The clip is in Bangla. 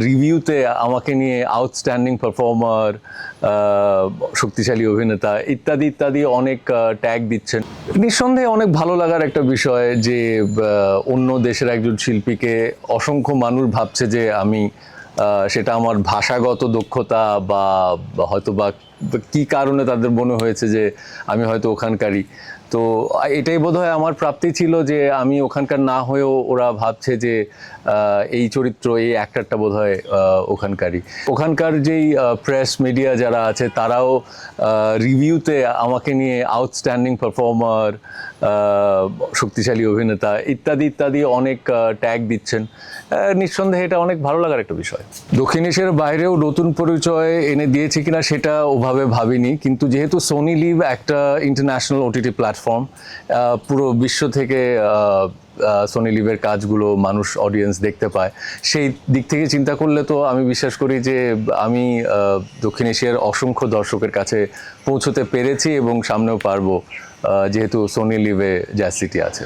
রিভিউতে আমাকে নিয়ে আউটস্ট্যান্ডিং পারফর্মার, শক্তিশালী অভিনেতা ইত্যাদি ইত্যাদি অনেক ট্যাগ দিচ্ছেন। নিঃসন্দেহে অনেক ভালো লাগার একটা বিষয় যে অন্য দেশের একজন শিল্পীকে অসংখ্য মানুষ ভাবছে যে আমি, সেটা আমার ভাষাগত দক্ষতা বা হয়তো বা কী কারণে তাদের মনে হয়েছে যে আমি হয়তো ওখানকারই। তো এটাই বোধহয় আমার প্রাপ্তি ছিল যে আমি ওখানকার না হয়েও ওরা ভাবছে যে এই চরিত্র, এই অ্যাক্টরটা বোধহয় ওখানকারই। ওখানকার যেই প্রেস মিডিয়া যারা আছে তারাও রিভিউতে আমাকে নিয়ে আউটস্ট্যান্ডিং পারফর্মার, শক্তিশালী অভিনেতা ইত্যাদি ইত্যাদি অনেক ট্যাগ দিচ্ছেন। নিঃসন্দেহে এটা অনেক ভালো লাগার একটা বিষয়। দক্ষিণ এশিয়ার বাইরেও নতুন পরিচয় এনে দিয়েছে কিনা সেটা ওভাবে ভাবিনি, কিন্তু যেহেতু সোনি লিভ একটা ইন্টারন্যাশনাল ওটিটি প্ল্যাটফর্ম, পুরো বিশ্ব থেকে সোনি লিভের কাজগুলো মানুষ, অডিয়েন্স দেখতে পায়, সেই দিক থেকে চিন্তা করলে তো আমি বিশ্বাস করি যে আমি দক্ষিণ এশিয়ার অসংখ্য দর্শকের কাছে পৌঁছতে পেরেছি এবং সামনেও পারবো, যেহেতু সোনি লিভে জ্যাজ সিটি আছে।